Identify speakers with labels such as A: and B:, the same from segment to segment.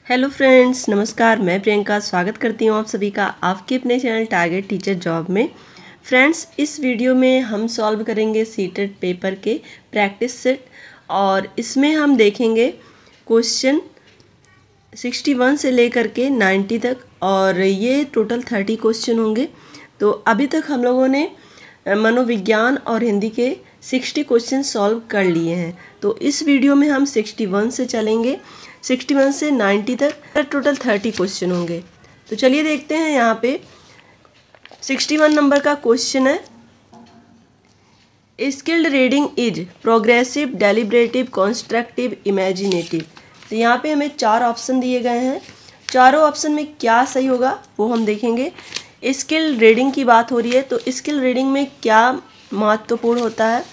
A: Hello friends, नमस्कार। मैं प्रियंका स्वागत करती हूँ आप सभी का आपके अपने चैनल टारगेट टीचर जॉब में। फ्रेंड्स, इस वीडियो में हम सॉल्व करेंगे सीटेट पेपर के प्रैक्टिस सेट और इसमें हम देखेंगे क्वेश्चन 61 से लेकर के 90 तक और ये टोटल 30 क्वेश्चन होंगे। तो अभी तक हम लोगों ने मनोविज्ञान और हिंदी के 60 क्वेश्चन सॉल्व कर लिए हैं। तो इस वीडियो में हम 61 से चलेंगे, 61 से 90 तक टोटल 30 क्वेश्चन होंगे। तो चलिए देखते हैं। यहाँ पे 61 नंबर का क्वेश्चन है, skilled reading is progressive, deliberative, constructive, imaginative. तो यहाँ पे हमें 4 ऑप्शन दिए गए हैं। चारों ऑप्शन में क्या सही होगा वो हम देखेंगे। स्किल रीडिंग की बात हो रही है, तो स्किल रीडिंग में क्या महत्वपूर्ण होता है।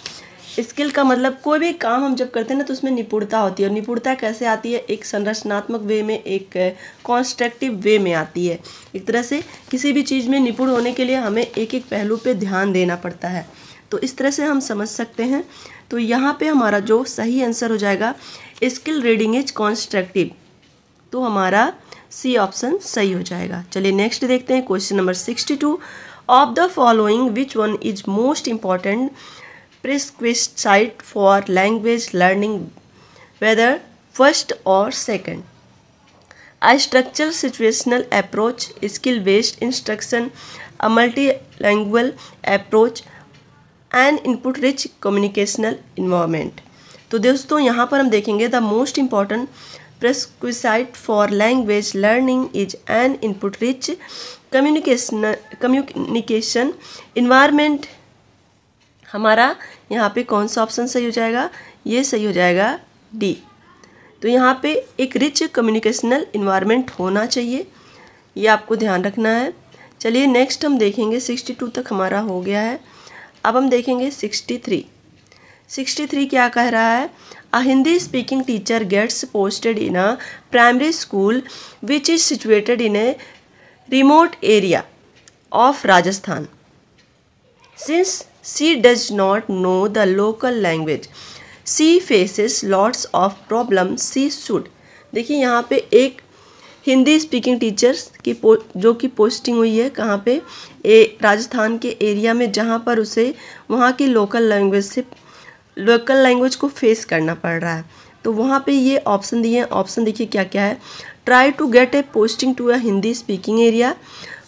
A: स्किल का मतलब कोई भी काम हम जब करते हैं ना तो उसमें निपुणता होती है। और निपुणता कैसे आती है? एक संरचनात्मक वे में, एक कॉन्स्ट्रक्टिव वे में आती है। एक तरह से किसी भी चीज़ में निपुण होने के लिए हमें एक एक पहलू पे ध्यान देना पड़ता है। तो इस तरह से हम समझ सकते हैं। तो यहाँ पे हमारा जो सही आंसर हो जाएगा, स्किल रीडिंग इज कॉन्स्ट्रक्टिव, तो हमारा सी ऑप्शन सही हो जाएगा। चलिए नेक्स्ट देखते हैं। Question number 62, of the following which one is most important prerequisite for language learning, whether first or second? A structural situational approach, skill based instruction, a multilingual approach, an input rich communicational environment। तो दोस्तों यहाँ पर हम देखेंगे the most important prerequisite for language learning is an input rich communication environment। हमारा यहाँ पे कौन सा ऑप्शन सही हो जाएगा? ये सही हो जाएगा डी। तो यहाँ पे एक रिच कम्युनिकेशनल इन्वायरमेंट होना चाहिए, ये आपको ध्यान रखना है। चलिए नेक्स्ट हम देखेंगे। 62 तक हमारा हो गया है। अब हम देखेंगे 63। 63 क्या कह रहा है? A Hindi speaking teacher gets posted in a primary school which is situated in a remote area of Rajasthan. Since she does not know the local language, she faces lots of problems. She should। देखिए यहाँ पे एक Hindi speaking teachers की जो कि posting हुई है कहाँ पे? राजस्थान के एरिया में, जहाँ पर उसे वहाँ की लोकल लैंग्वेज को फेस करना पड़ रहा है। तो वहाँ पे ये ऑप्शन दिए हैं। ऑप्शन देखिए क्या क्या है। Try to get a posting to a Hindi speaking area,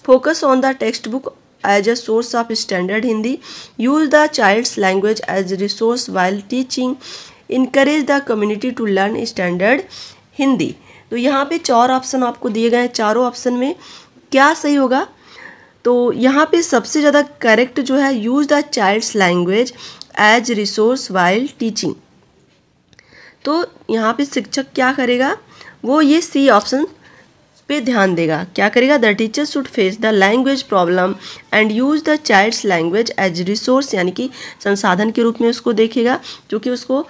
A: focus on the textbook as a source of standard Hindi, use the child's language as a resource while teaching, encourage the community to learn standard Hindi। तो यहाँ पे 4 option आपको दिए गए हैं। चारों option में क्या सही होगा? तो यहाँ पे सबसे ज़्यादा करेक्ट जो है, use the child's language as resource while teaching. तो यहाँ पे शिक्षक क्या करेगा? वो ये सी ऑप्शन पे ध्यान देगा। क्या करेगा? The teacher should face the language problem and use the child's language as resource, यानी कि संसाधन के रूप में उसको देखेगा, क्योंकि उसको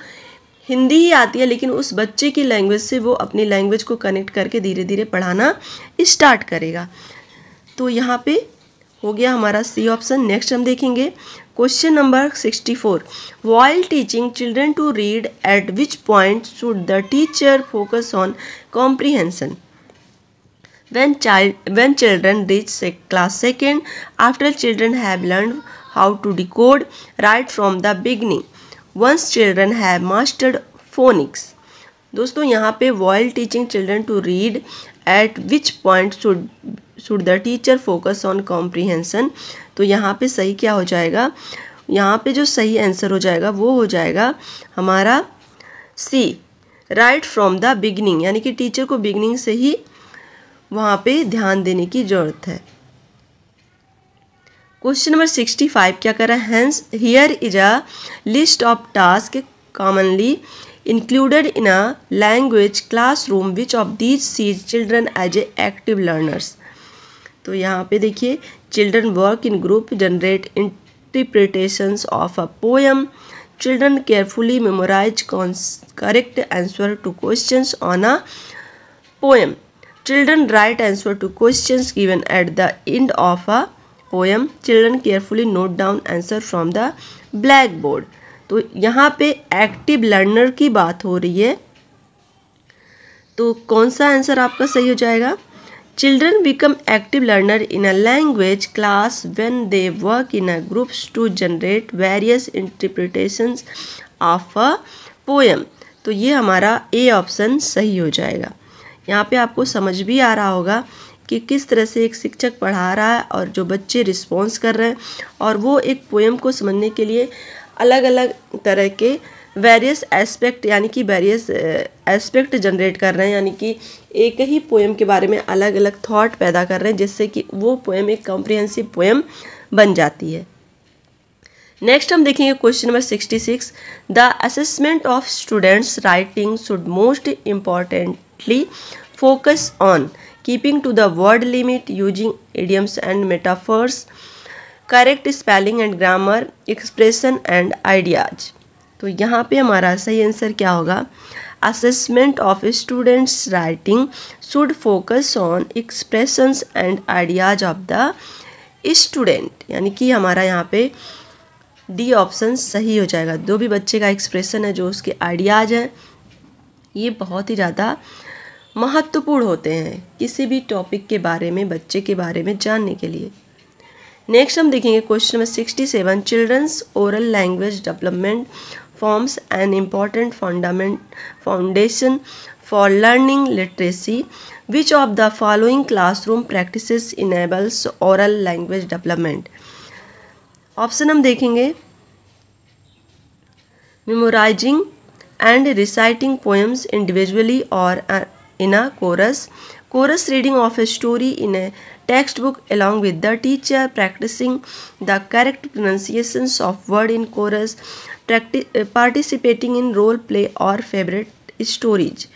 A: हिंदी ही आती है लेकिन उस बच्चे की लैंग्वेज से वो अपनी लैंग्वेज को कनेक्ट करके धीरे धीरे पढ़ाना स्टार्ट करेगा। तो यहाँ पे हो गया हमारा सी ऑप्शन। नेक्स्ट हम देखेंगे question number 64, while teaching children to read at which point should the teacher focus on comprehension. When children reach class 2nd, after children have learned how to decode right from the beginning, once children have mastered phonics। दोस्तों यहाँ पे while teaching children to read at which point should the teacher focus on comprehension। तो यहाँ पे सही क्या हो जाएगा? यहाँ पे जो सही आंसर हो जाएगा वो हो जाएगा हमारा सी, राइट फ्रॉम द बिगिनिंग, यानी कि टीचर को बिगिनिंग से ही वहाँ पे ध्यान देने की जरूरत है। क्वेश्चन नंबर 65 क्या कर रहा है? Hence here is a list of task commonly included in a language classroom which of these sees children as a active learners. तो यहाँ पे देखिए, children work in group, generate interpretations of a poem, children carefully memorise correct answer to questions on a poem, children write answer to questions given at the end of a poem, children carefully note down answer from the blackboard। तो यहाँ पे active learner की बात हो रही है। तो कौन सा आंसर आपका सही हो जाएगा? Children become active learner in a language class when they work in a groups to generate various interpretations of a poem. तो ये हमारा ए ऑप्शन सही हो जाएगा। यहाँ पे आपको समझ भी आ रहा होगा कि किस तरह से एक शिक्षक पढ़ा रहा है और जो बच्चे रिस्पॉन्स कर रहे हैं, और वो एक पोएम को समझने के लिए अलग अलग तरह के वेरियस एस्पेक्ट यानी कि वेरियस एस्पेक्ट जनरेट कर रहे हैं, यानी कि एक ही पोएम के बारे में अलग अलग थॉट पैदा कर रहे हैं, जिससे कि वो पोएम एक कॉम्प्रिहेंसिव पोएम बन जाती है। नेक्स्ट हम देखेंगे question number 66। The assessment of students writing should most importantly focus on keeping to the word limit, using idioms and metaphors, correct spelling and grammar, expression and ideas. तो यहाँ पे हमारा सही आंसर क्या होगा? Assessment of students writing should focus on expressions and ideas of the student, यानी कि हमारा यहाँ पे डी ऑप्शन सही हो जाएगा। जो भी बच्चे का एक्सप्रेशन है, जो उसके आइडियाज हैं, ये बहुत ही ज़्यादा महत्वपूर्ण होते हैं किसी भी टॉपिक के बारे में, बच्चे के बारे में जानने के लिए। नेक्स्ट हम देखेंगे question number 67। Children's oral language development forms an important foundation for learning literacy, which of the following classroom practices enables oral language development. Option हम देखेंगे memorising and reciting poems individually और in a chorus, chorus reading of a story in a textbook along with the teacher, practicing the correct pronunciations of word in chorus, participating in role play और favorite stories।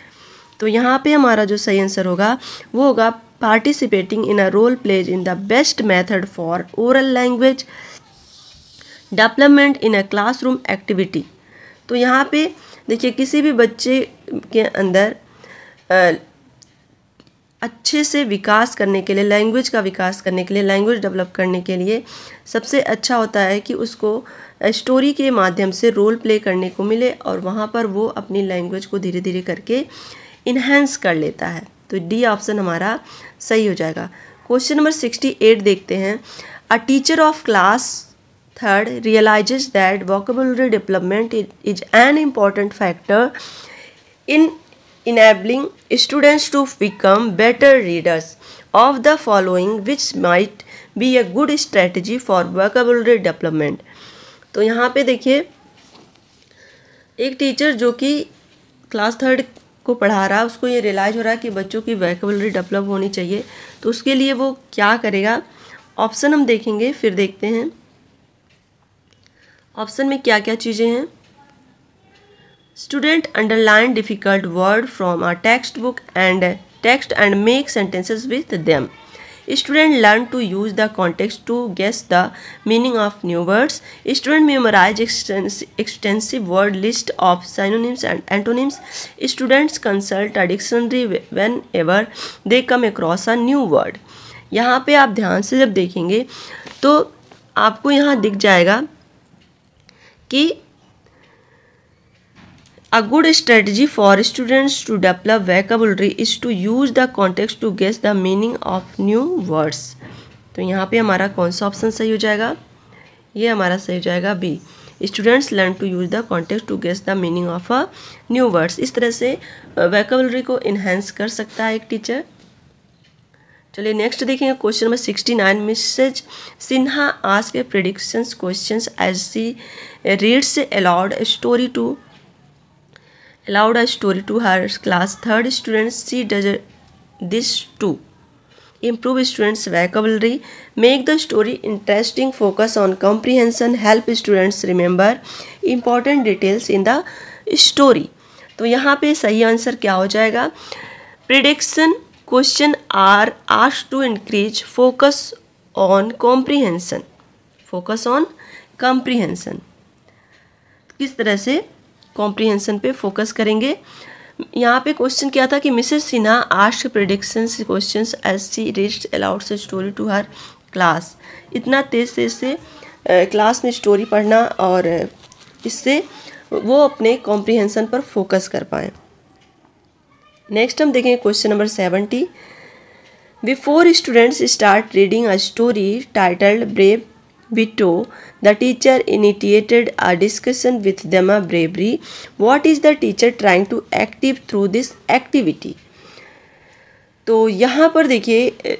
A: तो यहाँ पे हमारा जो सही answer होगा वो होगा participating in a role play in the best method for oral language development in a classroom activity। तो यहाँ पे देखिए, किसी भी बच्चे के अंदर अच्छे से विकास करने के लिए, लैंग्वेज का विकास करने के लिए, लैंग्वेज डेवलप करने के लिए सबसे अच्छा होता है कि उसको स्टोरी के माध्यम से रोल प्ले करने को मिले, और वहाँ पर वो अपनी लैंग्वेज को धीरे धीरे करके इन्हेंस कर लेता है। तो डी ऑप्शन हमारा सही हो जाएगा। क्वेश्चन नंबर 68 देखते हैं। A teacher of class 3rd realizes that vocabulary development is an important factor in enabling students to become better readers of the following, which might be a good strategy for vocabulary development। तो यहाँ पे देखिए, एक teacher जो कि class 3rd को पढ़ा रहा है, उसको ये रियलाइज हो रहा है कि बच्चों की वोकैबुलरी डेवलप होनी चाहिए। तो उसके लिए वो क्या करेगा? ऑप्शन हम देखेंगे, फिर देखते हैं ऑप्शन में क्या क्या चीज़ें हैं। Student underline difficult word from a text book and make sentences with them. Student learn to use the context to guess the meaning of new words. Student memorize extensive word list of synonyms and antonyms. Students consult a dictionary whenever they come across a new word। यहाँ पे आप ध्यान से जब देखेंगे तो आपको यहाँ दिख जाएगा कि A good strategy for students to develop vocabulary is to use the context to guess the meaning of new words। तो यहाँ पे हमारा कौन सा ऑप्शन सही हो जाएगा? ये हमारा सही हो जाएगा B. Students learn to use the context to guess the meaning of a new words। इस तरह से vocabulary को enhance कर सकता है एक टीचर। चलिए नेक्स्ट देखेंगे question number 69। Mrs Sinha ask a predictions questions as she reads aloud a story to her class 3rd students। She does this to improve students vocabulary, make the story interesting, focus on comprehension, help students remember important details in the story। तो यहाँ पे सही answer क्या हो जाएगा? prediction question are asked to increase focus on comprehension। focus on comprehension किस तरह से कॉम्प्रिहेंशन पे फोकस करेंगे। यहाँ पे क्वेश्चन क्या था कि Mrs Sinha asked predictions questions as she reads aloud से स्टोरी टू हर क्लास। इतना तेज से क्लास में स्टोरी पढ़ना, और इससे वो अपने कॉम्प्रिहेंशन पर फोकस कर पाएँ। नेक्स्ट हम देखेंगे question number 70। Before students start reading a story titled brave Vito, the teacher initiated a discussion with them a bravery. What is the teacher trying to active through this activity? तो यहाँ पर देखिए,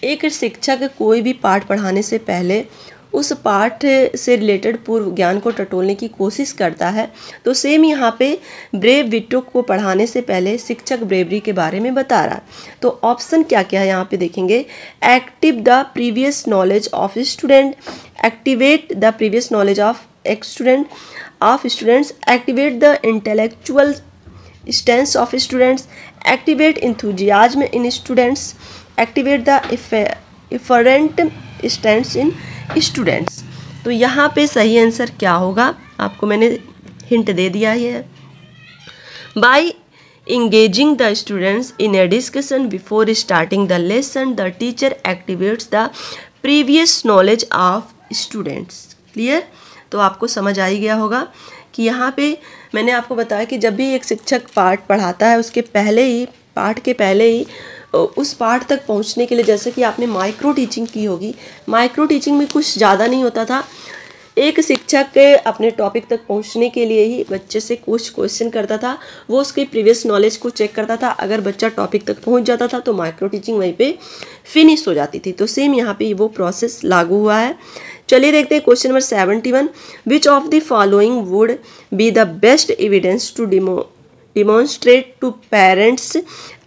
A: एक शिक्षक कोई भी पाठ पढ़ाने से पहले उस पाठ से रिलेटेड पूर्व ज्ञान को टटोलने की कोशिश करता है। तो सेम यहाँ पे ब्रेव विटो को पढ़ाने से पहले शिक्षक ब्रेवरी के बारे में बता रहा है। तो ऑप्शन क्या क्या है यहाँ पे देखेंगे। Active the previous knowledge of student, activate the previous knowledge of students, activate the intellectual stance of students, activate enthusiasm in students, activate the efferent stance in students. तो यहाँ पे सही आंसर क्या होगा, आपको मैंने हिंट दे दिया है। By engaging the students in a discussion before starting the lesson, the teacher activates the previous knowledge of students. Clear? तो आपको समझ आ ही गया होगा कि यहाँ पे मैंने आपको बताया कि जब भी एक शिक्षक पाठ पढ़ाता है उसके पहले ही, पाठ के पहले ही उस पाठ तक पहुँचने के लिए, जैसे कि आपने माइक्रो टीचिंग की होगी, माइक्रो टीचिंग में कुछ ज़्यादा नहीं होता था। एक शिक्षक अपने टॉपिक तक पहुंचने के लिए ही बच्चे से कुछ क्वेश्चन करता था, वो उसके प्रीवियस नॉलेज को चेक करता था। अगर बच्चा टॉपिक तक पहुंच जाता था तो माइक्रो टीचिंग वहीं पे फिनिश हो जाती थी। तो सेम यहाँ पे वो प्रोसेस लागू हुआ है। चलिए देखते हैं question number 71। Which of the following would be the best evidence to demonstrate to parents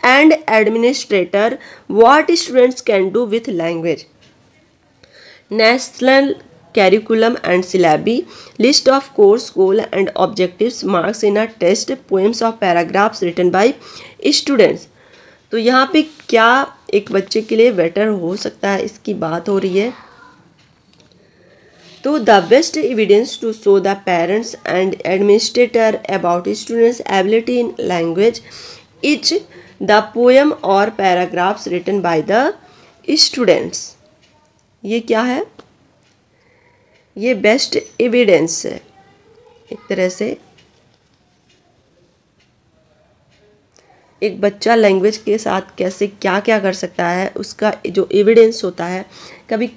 A: and administrator what students can do with language? National curriculum and syllabi, list of course goal and objectives, marks in a test, poems of paragraphs written by students. तो यहाँ पे क्या एक बच्चे के लिए better हो सकता है, इसकी बात हो रही है। तो the best evidence to show the parents and administrator about students ability in language is the poem और paragraphs written by the students. ये क्या है, ये बेस्ट एविडेंस है। एक तरह से एक बच्चा लैंग्वेज के साथ कैसे क्या क्या कर सकता है, उसका जो एविडेंस होता है। कभी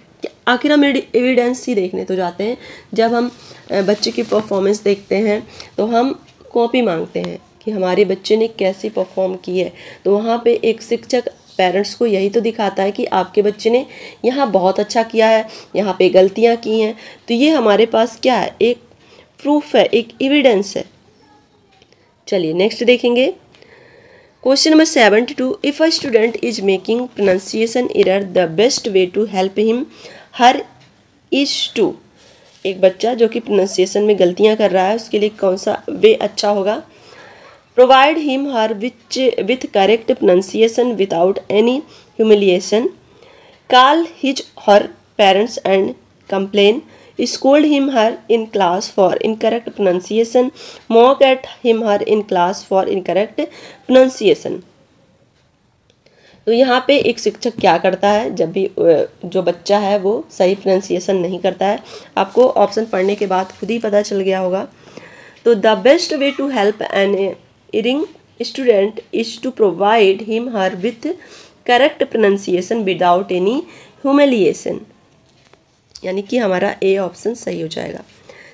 A: आखिर हम एविडेंस ही देखने तो जाते हैं, जब हम बच्चे की परफॉर्मेंस देखते हैं तो हम कॉपी मांगते हैं कि हमारे बच्चे ने कैसी परफॉर्म की है। तो वहाँ पे एक शिक्षक पेरेंट्स को यही तो दिखाता है कि आपके बच्चे ने यहाँ बहुत अच्छा किया है, यहाँ पे गलतियाँ की हैं। तो ये हमारे पास क्या है, एक प्रूफ है, एक एविडेंस है। चलिए नेक्स्ट देखेंगे question number 72। If a student is making pronunciation error, the best way to help him her is to. एक बच्चा जो कि प्रोनाउंसिएशन में गलतियाँ कर रहा है, उसके लिए कौन सा वे अच्छा होगा। Provide him her with correct pronunciation without any humiliation, call his her parents and complain, scold him her in class for incorrect pronunciation, mock at him her in class for incorrect pronunciation। तो यहाँ पे एक शिक्षक क्या करता है जब भी जो बच्चा है वो सही प्रोनाउंसिएशन नहीं करता है। आपको ऑप्शन पढ़ने के बाद खुद ही पता चल गया होगा। तो the best way to help an erring student is to provide him her with correct pronunciation without any humiliation, यानी कि हमारा ए ऑप्शन सही हो जाएगा।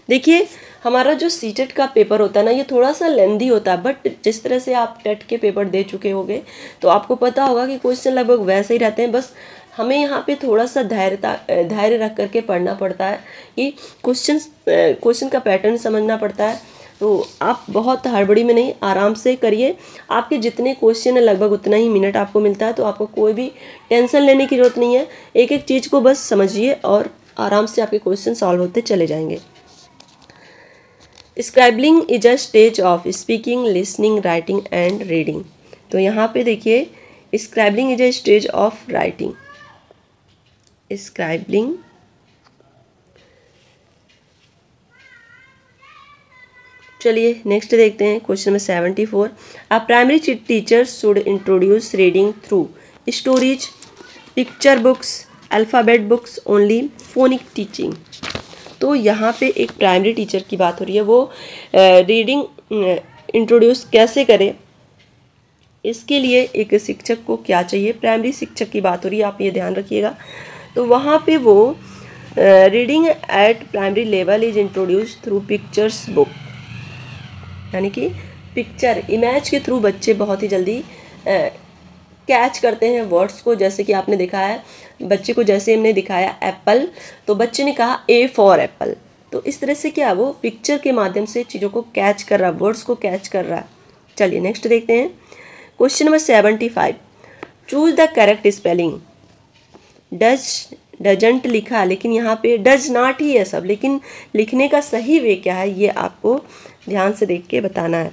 A: देखिए हमारा जो सीटेट का पेपर होता है ना, ये थोड़ा सा लेंदी होता है, बट जिस तरह से आप टेट के पेपर दे चुके होंगे तो आपको पता होगा कि क्वेश्चन लगभग वैसे ही रहते हैं। बस हमें यहाँ पे थोड़ा सा धैर्य रख करके पढ़ना पड़ता है कि क्वेश्चन का पैटर्न समझना पड़ता है। तो आप बहुत हड़बड़ी में नहीं, आराम से करिए। आपके जितने क्वेश्चन है लगभग उतना ही मिनट आपको मिलता है, तो आपको कोई भी टेंशन लेने की ज़रूरत नहीं है। एक एक चीज़ को बस समझिए और आराम से आपके क्वेश्चन सॉल्व होते चले जाएंगे। Scribbling is a stage of speaking, listening, writing and reading. तो यहाँ पे देखिए scribbling is a stage of writing. Scribbling चलिए नेक्स्ट देखते हैं question number 74। A primary teacher should introduce reading through stories, picture books, alphabet books only, phonic teaching. तो यहाँ पे एक प्राइमरी टीचर की बात हो रही है, वो रीडिंग इंट्रोड्यूस कैसे करे। इसके लिए एक शिक्षक को क्या चाहिए, प्राइमरी शिक्षक की बात हो रही है, आप ये ध्यान रखिएगा। तो वहाँ पे वो reading eight primary level is introduce through pictures book, यानी कि पिक्चर इमेज के थ्रू बच्चे बहुत ही जल्दी कैच करते हैं वर्ड्स को। जैसे कि आपने देखा है बच्चे को, जैसे हमने दिखाया एप्पल, तो बच्चे ने कहा ए फॉर एप्पल। तो इस तरह से क्या वो पिक्चर के माध्यम से चीज़ों को कैच कर रहा है, वर्ड्स को कैच कर रहा है। चलिए नेक्स्ट देखते हैं, question number 75, choose the correct spelling. Doesn't लिखा, लेकिन यहाँ पे डज नॉट ही है सब, लेकिन लिखने का सही वे क्या है ये आपको ध्यान से देख के बताना है।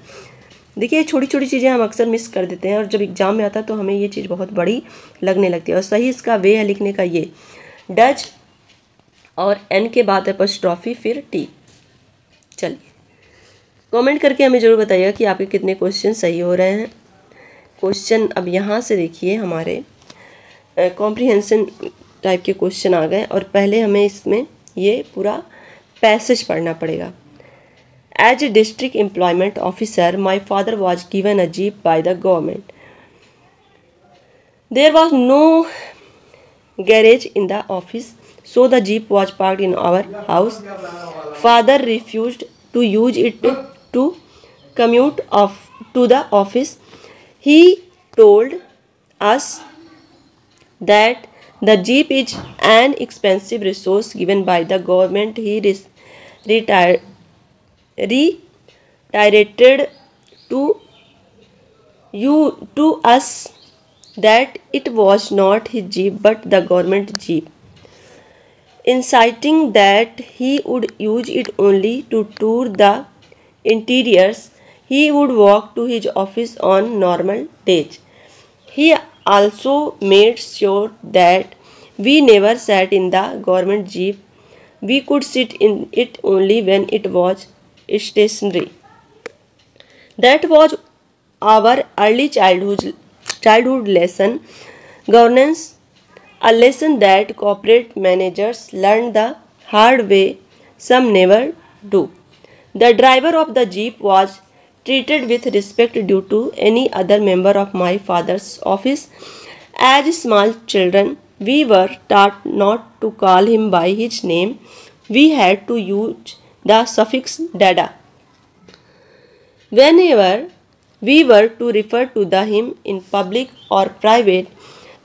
A: देखिए छोटी छोटी चीज़ें हम अक्सर मिस कर देते हैं और जब एग्जाम में आता है तो हमें ये चीज़ बहुत बड़ी लगने लगती है। और सही इसका वे है लिखने का ये डज और एन के बाद अपॉस्ट्रॉफी फिर टी। चलिए कमेंट करके हमें ज़रूर बताइएगा कि आपके कितने क्वेश्चन सही हो रहे हैं। क्वेश्चन अब यहाँ से देखिए हमारे कॉम्प्रिहेंशन टाइप के क्वेश्चन आ गए और पहले हमें इसमें ये पूरा पैसेज पढ़ना पड़ेगा। As a district employment officer my father was given a jeep by the government. There was no garage in the office, so the jeep was parked in our house. Father refused to use it to commute to the office. He told us that the jeep is an expensive resource given by the government. He reiterated to us that it was not his jeep but the government jeep, inciting that he would use it only to tour the interiors. He would walk to his office on normal days. He also made sure that we never sat in the government jeep. We could sit in it only when it was stationary. That was our early childhood lesson, governance, a lesson that corporate managers learned the hard way, some never do. The driver of the jeep was treated with respect due to any other member of my father's office. As small children, we were taught not to call him by his name. We had to use the suffix dada whenever we were to refer to him in public or private.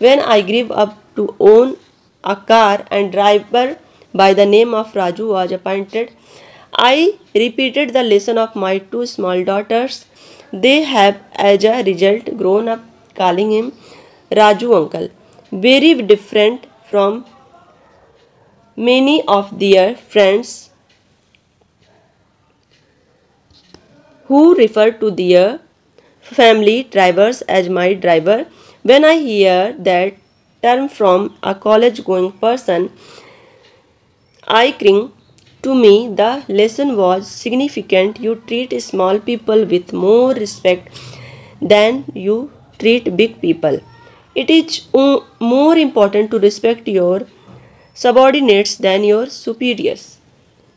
A: When I grew up to own a car and driver by the name of Raju was appointed, I repeated the lesson of my two small daughters. They have as a result grown up calling him Raju uncle, very different from many of their friends who refer to their family drivers as my driver. When I hear that term from a college-going person, I cling. To me, the lesson was significant. You treat small people with more respect than you treat big people. It is more important to respect your subordinates than your superiors.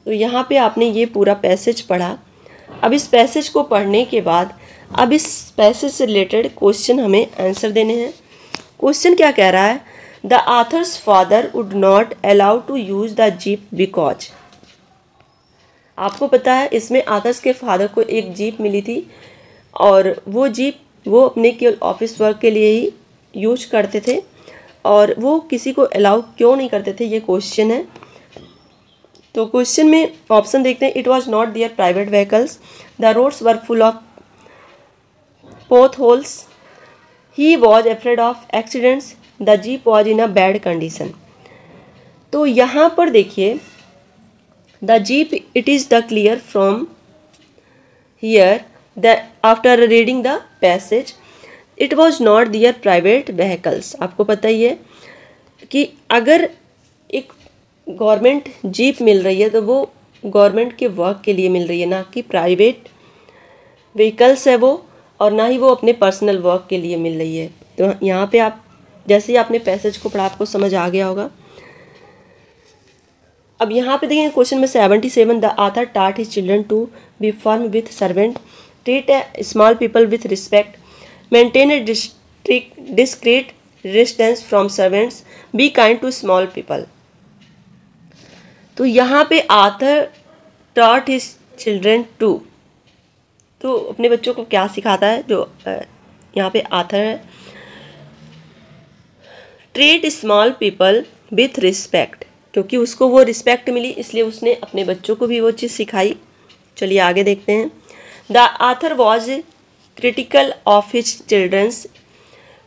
A: तो यहाँ पे आपने ये पूरा passage पढ़ा। अब इस passage को पढ़ने के बाद अब इस पैसेज से रिलेटेड क्वेश्चन हमें आंसर देने हैं। क्वेश्चन क्या कह रहा है? The author's father would not allow to use the jeep because. आपको पता है इसमें आथर्स के फादर को एक जीप मिली थी और वो जीप वो अपने केवल ऑफिस वर्क के लिए ही यूज करते थे और वो किसी को अलाउ क्यों नहीं करते थे, ये क्वेश्चन है। तो क्वेश्चन में ऑप्शन देखते हैं। It was not there private vehicles, the roads were full of potholes, he was afraid of accidents, the jeep was in a bad condition. तो यहाँ पर देखिए the jeep, it is the clear from here the after reading the passage, it was not there private vehicles. आपको पता ही है कि अगर एक गवर्नमेंट जीप मिल रही है तो वो गवर्नमेंट के वर्क के लिए मिल रही है, ना कि प्राइवेट व्हीकल्स है वो, और ना ही वो अपने पर्सनल वर्क के लिए मिल रही है। तो यहाँ पे आप जैसे ही आपने पैसेज को पढ़ा आपको समझ आ गया होगा। अब यहाँ पे देखिए क्वेश्चन में 77, the author taught his children to be firm with servant, treat small people with respect, maintain a discreet distance from servants, be kind to small people. तो यहाँ पे Arthur taught his children to, तो अपने बच्चों को क्या सिखाता है, जो यहाँ पे आर्थर है, treat small people with respect, क्योंकि उसको वो रिस्पेक्ट मिली इसलिए उसने अपने बच्चों को भी वो चीज़ सिखाई। चलिए आगे देखते हैं। The author was critical of his children's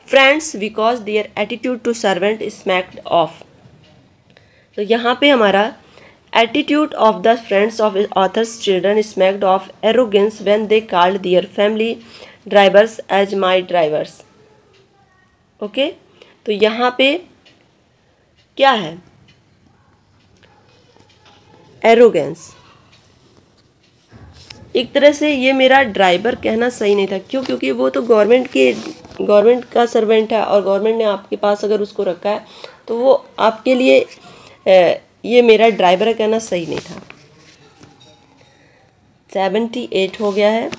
A: friends because their attitude to servant smacked of. तो यहाँ पे हमारा attitude of the friends of author's children smacked of arrogance when they called their family drivers as my drivers. Okay, तो यहाँ पे क्या है, arrogance. एक तरह से ये मेरा ड्राइवर कहना सही नहीं था, क्यों, क्योंकि वो तो गवर्नमेंट का सर्वेंट है और गवर्नमेंट ने आपके पास अगर उसको रखा है तो वो आपके लिए ये मेरा ड्राइवर कहना सही नहीं था। 78 हो गया है।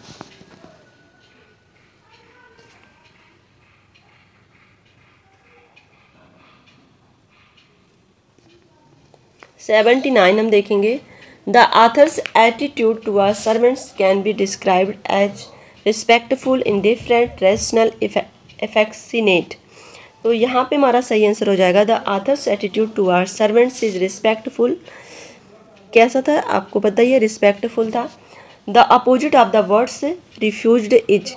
A: हम देखेंगे। The author's attitude towards servants can be described as respectful, indifferent, rational, affectionate. तो यहाँ पे हमारा सही आंसर हो जाएगा the author's attitude towards servants is respectful. कैसा था आपको पता ही है, रिस्पेक्टफुल था। The opposite of the words refused is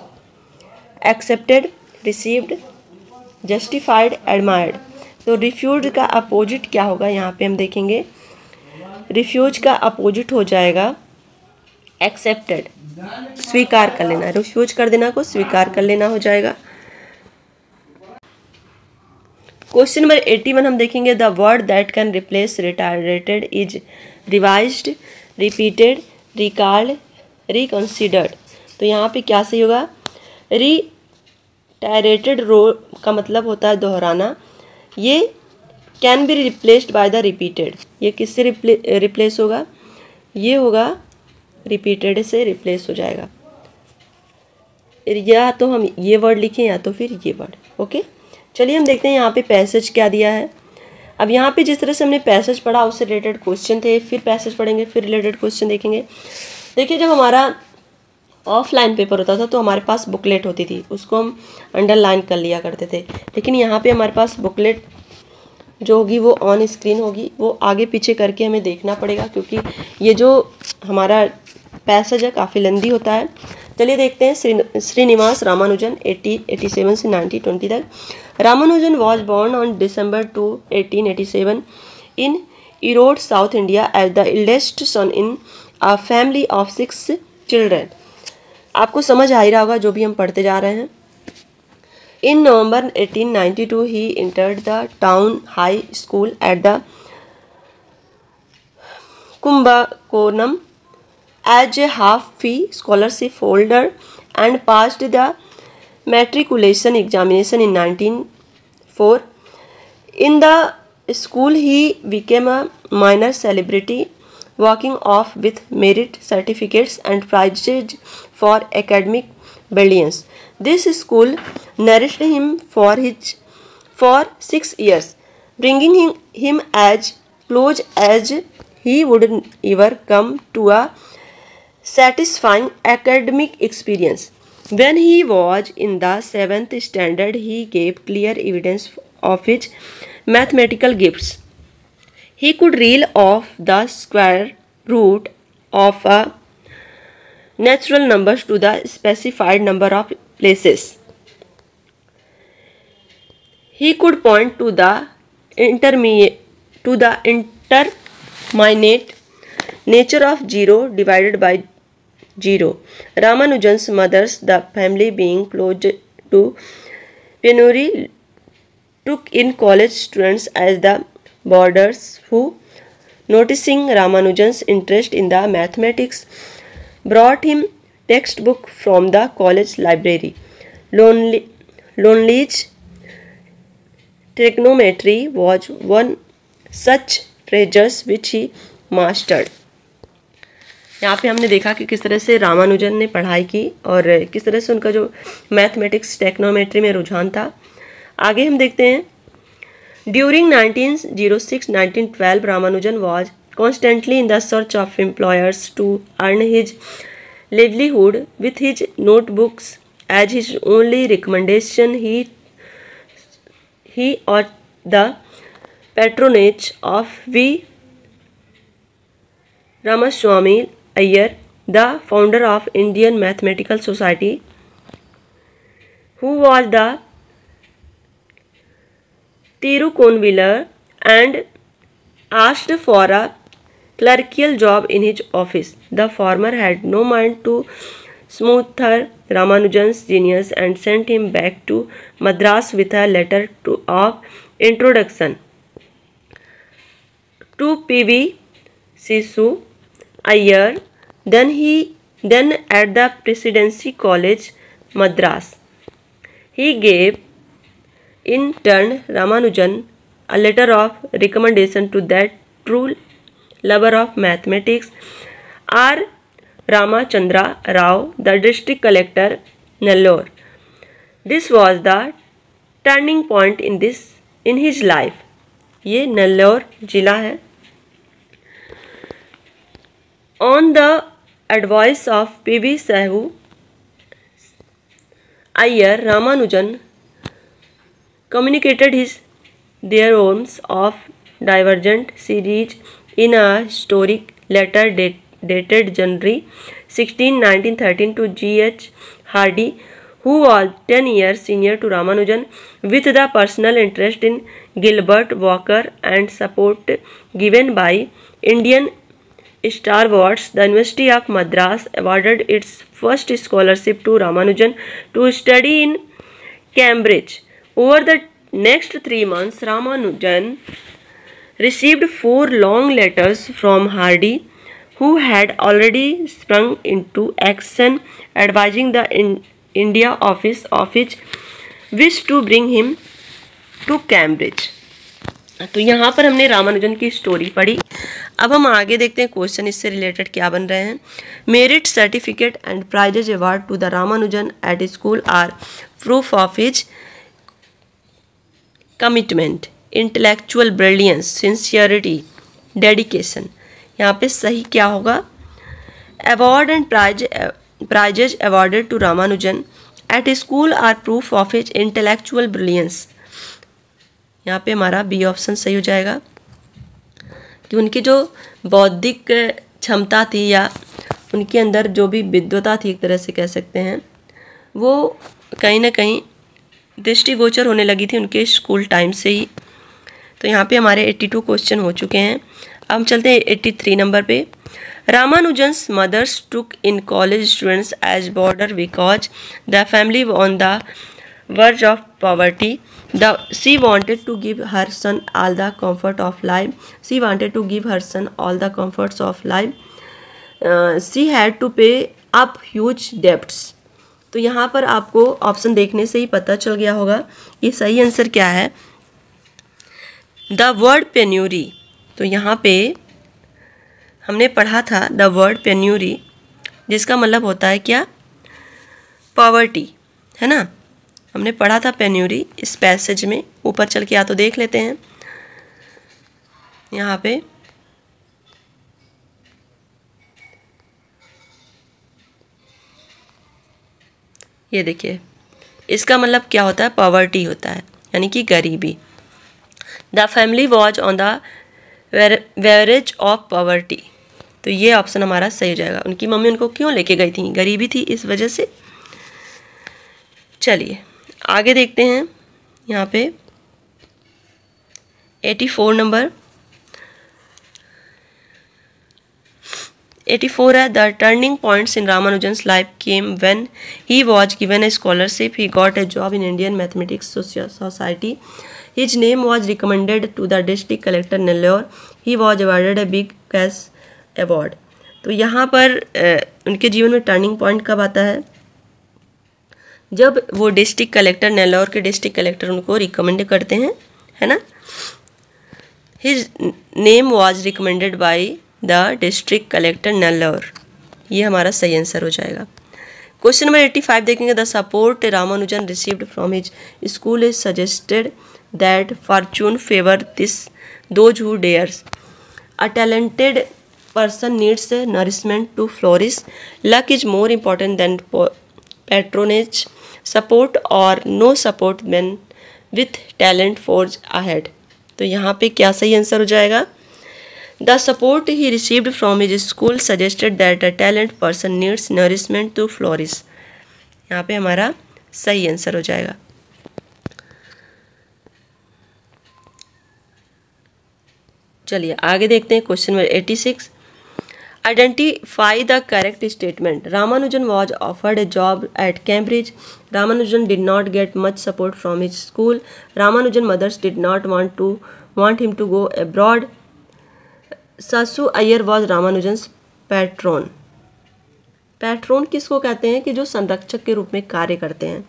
A: accepted, received, justified, admired. तो रिफ्यूज्ड का अपोजिट क्या होगा, यहाँ पे हम देखेंगे। रिफ्यूज का अपोजिट हो जाएगा एक्सेप्टेड, स्वीकार कर लेना, रिफ्यूज कर देना को स्वीकार कर लेना हो जाएगा। क्वेश्चन नंबर 81 हम देखेंगे। The word that can replace reiterated is revised, repeated, recalled, reconsidered. तो यहाँ पे क्या सही होगा, रिटायरेटेड रो का मतलब होता है दोहराना, ये can be replaced by the repeated. ये किससे रिप्लेस होगा, ये होगा रिपीटेड से रिप्लेस हो जाएगा। या तो हम ये वर्ड लिखें या तो फिर ये वर्ड। ओके, चलिए हम देखते हैं यहाँ पे पैसेज क्या दिया है। अब यहाँ पे जिस तरह से हमने पैसेज पढ़ा उससे रिलेटेड क्वेश्चन थे, फिर पैसेज पढ़ेंगे, फिर रिलेटेड क्वेश्चन देखेंगे। देखिए, जब हमारा ऑफलाइन पेपर होता था तो हमारे पास बुकलेट होती थी, उसको हम अंडरलाइन कर लिया करते थे। लेकिन यहाँ पे हमारे पास बुकलेट जो होगी वो ऑन स्क्रीन होगी, वो आगे पीछे करके हमें देखना पड़ेगा, क्योंकि ये जो हमारा पैसेज है काफ़ी लंबी होता है। चलिए देखते हैं। श्रीनिवास रामानुजन 1887 से 1920 तक। Ramanujan was born on December 2, 1887 in Erode, south India, as the eldest son in a family of 6 children. आपको समझ आ ही रहा होगा जो भी हम पढ़ते जा रहे हैं। In November 1892, he entered the town high school at the Kumbakonam as a half-fee scholarship holder and passed the matriculation examination in 1904. In the school, he became a minor celebrity, walking off with merit certificates and prizes for academic brilliance. This school nourished him for 6 years, bringing him as close as he would ever come to a satisfying academic experience. When he was in the 7th standard, he gave clear evidence of his mathematical gifts. He could reel off the square root of a natural numbers to the specified number of places. He could point to the indeterminate nature of 0 divided by 0. Ramanujan's mother's, the family being close to penury, took in college students as the boarders who, noticing Ramanujan's interest in the mathematics, brought him textbook from the college library. Lonely's trigonometry was one such treasures which he mastered. यहाँ पे हमने देखा कि किस तरह से रामानुजन ने पढ़ाई की और किस तरह से उनका जो मैथमेटिक्स टेक्नोमेट्री में रुझान था। आगे हम देखते हैं, during 1906-1912 Ramanujan was constantly in the search of employers to earn his livelihood with his notebooks as his only recommendation. He or the patronage of V. Ramaswamy Iyer, the founder of Indian Mathematical Society, who was the Tiruconnviller and asked for a clerical job in his office. The former had no mind to smother Ramanujan's genius and sent him back to Madras with a letter of introduction to P.V. Sisu Iyer, then at the Presidency College, Madras. He gave in turn Ramanujan a letter of recommendation to that true lover of mathematics, R. Ramachandra Rao, the district collector, Nellore. This was the turning point in his life. ये नेल्लोर जिला है। On the advice of P.V. Sahu Iyer, Ramanujan communicated his theorems of divergent series in a historic letter dated January 16, 1913 to G.H. Hardy, who was 10 years senior to Ramanujan, with the personal interest in Gilbert Walker and support given by Indian stalwarts. The University of Madras awarded its first scholarship to Ramanujan to study in Cambridge. Over the next 3 months, Ramanujan received 4 long letters from Hardy, who had already sprung into action, advising the India office of his wish to bring him to Cambridge. तो यहाँ पर हमने रामानुजन की story पढ़ी। अब हम आगे देखते हैं क्वेश्चन इससे रिलेटेड क्या बन रहे हैं। Merit certificate and prizes award to the Ramanujan at school are proof of his commitment, intellectual brilliance, sincerity, dedication. यहाँ पे सही क्या होगा? Award and prizes awarded to Ramanujan at school are proof of his intellectual brilliance. यहाँ पे हमारा B option सही हो जाएगा कि उनकी जो बौद्धिक क्षमता थी या उनके अंदर जो भी विद्वता थी, एक तरह से कह सकते हैं, वो कहीं ना कहीं दृष्टिगोचर होने लगी थी उनके स्कूल टाइम से ही। तो यहाँ पे हमारे 82 क्वेश्चन हो चुके हैं। अब हम चलते हैं 83 नंबर पे। Ramanujan's mothers took in college students as boarder because the family on the verge of poverty. She wanted to give her son all the comfort of life. She wanted to give her son all the comforts of life. She had to pay up huge debts. तो यहाँ पर आपको option देखने से ही पता चल गया होगा ये सही आंसर क्या है। द वर्ड पेन्यूरी, तो यहाँ पे हमने पढ़ा था द वर्ड पेन्यूरी, जिसका मतलब होता है क्या? पॉवर्टी, है ना। हमने पढ़ा था पेन्यूरी इस पैसेज में। ऊपर चल के या तो देख लेते हैं। यहाँ पे ये देखिए, इसका मतलब क्या होता है? पॉवर्टी होता है, यानी कि गरीबी। The family was on the वेरेज of poverty, तो ये ऑप्शन हमारा सही हो जाएगा। उनकी मम्मी उनको क्यों लेके गई थी? गरीबी थी, इस वजह से। चलिए आगे देखते हैं। यहाँ पे 84 नंबर 84 है। The turning points in Ramanujan's life came when he was given a scholarship. He got a job in Indian mathematics society. His name was recommended to the district collector Nellore. He was awarded a big cash award. तो यहाँ पर उनके जीवन में turning point कब आता है? जब वो डिस्ट्रिक्ट कलेक्टर, नेल्लोर के डिस्ट्रिक्ट कलेक्टर उनको रिकमेंड करते हैं, है ना। His name was recommended by the district collector Nellore. ये हमारा सही आंसर हो जाएगा। क्वेश्चन नंबर 85 देखेंगे। The support Ramanujan received from his school is suggested that Fortune favour this those who dares a talented person needs nourishment to flourish. Luck is more important than patronage. Support or no support men with talent forge ahead. तो यहाँ पे क्या सही answer हो जाएगा? The support he received from his school suggested that a talent person needs nourishment to flourish. यहाँ पे हमारा सही आंसर हो जाएगा। चलिए आगे देखते हैं question number 86। Identify the correct statement. Ramanujan was offered a job at Cambridge. Ramanujan did not get much support from his school. Ramanujan mothers did not want him to go abroad. Sasu Iyer was Ramanujan's patron. Patron किसको कहते हैं कि जो संरक्षक के रूप में कार्य करते हैं।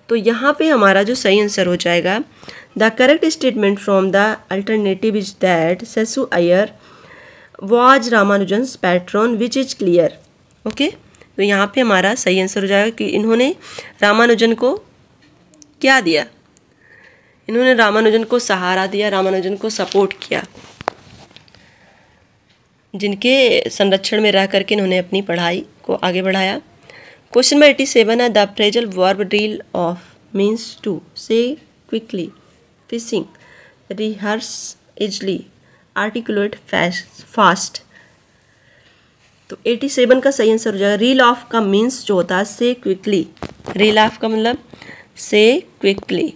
A: तो यहाँ पे हमारा जो सही आंसर हो जाएगा, the correct statement from the alternative is that Seshu Iyer was Ramanujan's patron which is clear. Okay, तो यहाँ पे हमारा सही आंसर हो जाएगा कि इन्होंने रामानुजन को क्या दिया, इन्होंने रामानुजन को सहारा दिया, रामानुजन को सपोर्ट किया, जिनके संरक्षण में रह करके इन्होंने अपनी पढ़ाई को आगे बढ़ाया। क्वेश्चन नंबर 87 है। The phrasal verb reel off means to say quickly, fishing, rehearse easily, articulate fast. तो 87 का सही आंसर हो जाएगा। रील ऑफ का मीन्स जो होता है से क्विकली, रील ऑफ का मतलब से क्विकली।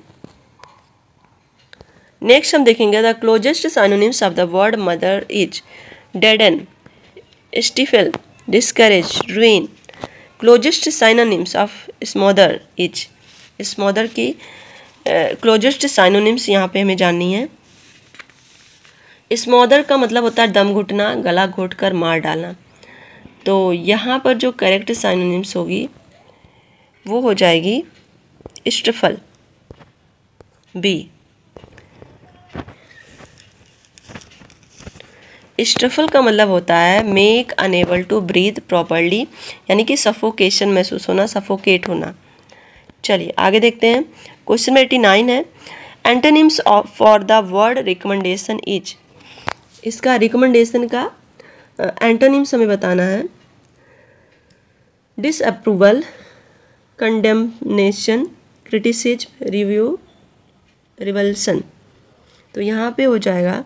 A: नेक्स्ट हम देखेंगे the closest synonyms of the word mother is deaden, stifle, discourage, ruin. Closest synonyms of smother is, smother की क्लोजेस्ट साइनोनिम्स यहाँ पे हमें जाननी है। स्मॉदर का मतलब होता है दम घुटना, गला घोटकर मार डालना। तो यहाँ पर जो करेक्ट साइनोनिम्स होगी वो हो जाएगी स्टिफल, बी। स्टिफल का मतलब होता है make enable to breathe properly, यानी कि सफोकेशन महसूस होना, सफोकेट होना। चलिए आगे देखते हैं। क्वेश्चन 89 है। Antonyms for the word recommendation is, इसका रिकमेंडेशन का एंटोनिम्स हमें बताना है। Disapproval, condemnation, criticism, review, revulsion. तो यहाँ पे हो जाएगा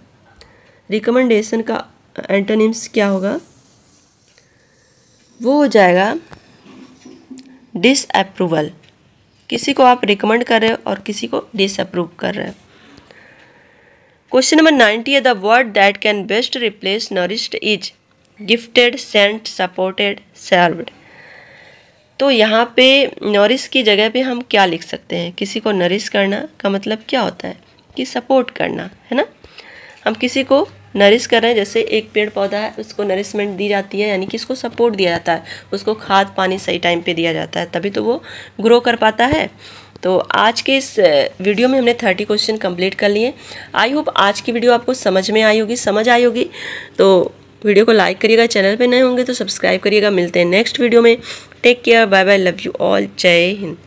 A: रिकमेंडेशन का एंटोनिम्स क्या होगा, वो हो जाएगा डिसअप्रूवल। किसी को आप रिकमेंड कर रहे हो और किसी को डिसअप्रूव कर रहे हो। क्वेश्चन नंबर 90 है। The word that can best replace nourished is gifted, sent, supported, served. तो यहाँ पे नरिश की जगह पे हम क्या लिख सकते हैं? किसी को नरिश करना का मतलब क्या होता है कि सपोर्ट करना, है ना। हम किसी को नरिश कर रहे हैं, जैसे एक पेड़ पौधा है उसको नरिशमेंट दी जाती है, यानी कि इसको सपोर्ट दिया जाता है, उसको खाद पानी सही टाइम पे दिया जाता है, तभी तो वो ग्रो कर पाता है। तो आज के इस वीडियो में हमने 30 क्वेश्चन कंप्लीट कर लिए। आई होप आज की वीडियो आपको समझ में आई होगी, समझ आई होगी। तो वीडियो को लाइक करिएगा, चैनल पे नए होंगे तो सब्सक्राइब करिएगा। मिलते हैं नेक्स्ट वीडियो में। Take care, bye bye, love you all, Jai Hind.